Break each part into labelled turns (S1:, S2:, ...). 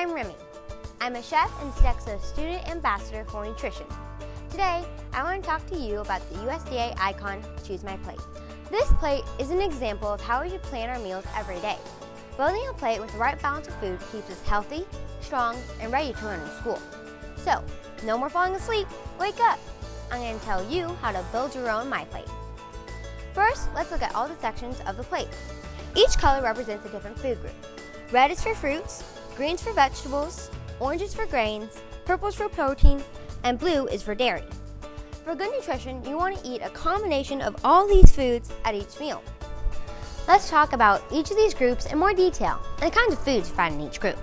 S1: I'm Remmi. I'm a chef and Sodexo student ambassador for nutrition. Today, I want to talk to you about the USDA icon, Choose My Plate. This plate is an example of how we should plan our meals every day. Building a plate with the right balance of food keeps us healthy, strong, and ready to learn in school. So, no more falling asleep, wake up! I'm going to tell you how to build your own My Plate. First, let's look at all the sections of the plate. Each color represents a different food group. Red is for fruits, greens for vegetables, orange is for grains, purple is for protein, and blue is for dairy. For good nutrition, you want to eat a combination of all these foods at each meal. Let's talk about each of these groups in more detail and the kinds of foods found in each group.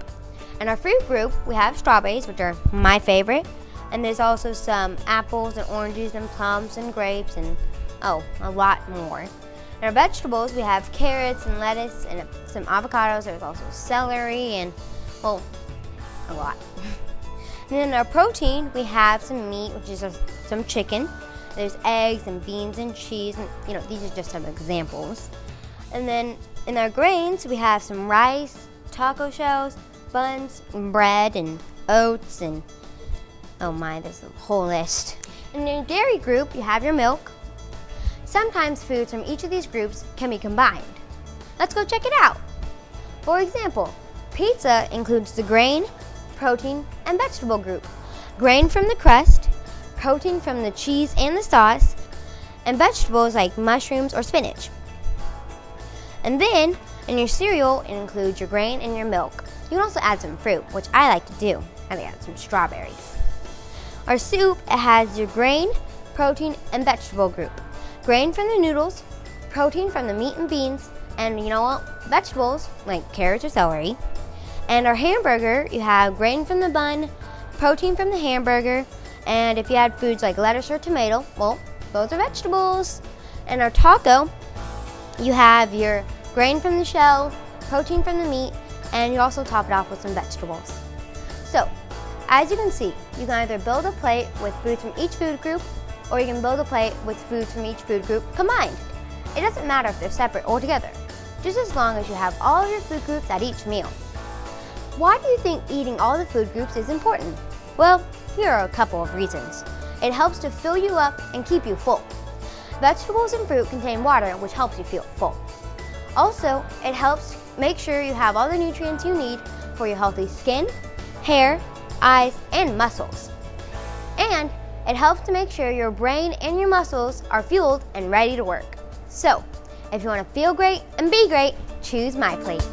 S1: In our fruit group, we have strawberries, which are my favorite, and there's also some apples and oranges and plums and grapes and a lot more. In our vegetables, we have carrots and lettuce and some avocados. There's also celery and, well, a lot. And then in our protein, we have some meat, which is some chicken. There's eggs and beans and cheese, and these are just some examples. And then in our grains, we have some rice, taco shells, buns, and bread, and oats, and oh my, there's a whole list. In your dairy group, you have your milk. Sometimes foods from each of these groups can be combined. Let's go check it out. For example, pizza includes the grain, protein, and vegetable group. Grain from the crust, protein from the cheese and the sauce, and vegetables like mushrooms or spinach. And then, in your cereal, it includes your grain and your milk. You can also add some fruit, which I like to do. I like to add some strawberries. Our soup, it has your grain, protein, and vegetable group. Grain from the noodles, protein from the meat and beans, and vegetables like carrots or celery. And our hamburger, you have grain from the bun, protein from the hamburger, and if you add foods like lettuce or tomato, well, those are vegetables. And our taco, you have your grain from the shell, protein from the meat, and you also top it off with some vegetables. So, as you can see, you can either build a plate with foods from each food group, or you can build a plate with foods from each food group combined. It doesn't matter if they're separate or together, just as long as you have all of your food groups at each meal. Why do you think eating all the food groups is important? Well, here are a couple of reasons. It helps to fill you up and keep you full. Vegetables and fruit contain water, which helps you feel full. Also, it helps make sure you have all the nutrients you need for your healthy skin, hair, eyes, and muscles. And it helps to make sure your brain and your muscles are fueled and ready to work. So, if you want to feel great and be great, choose My Plate.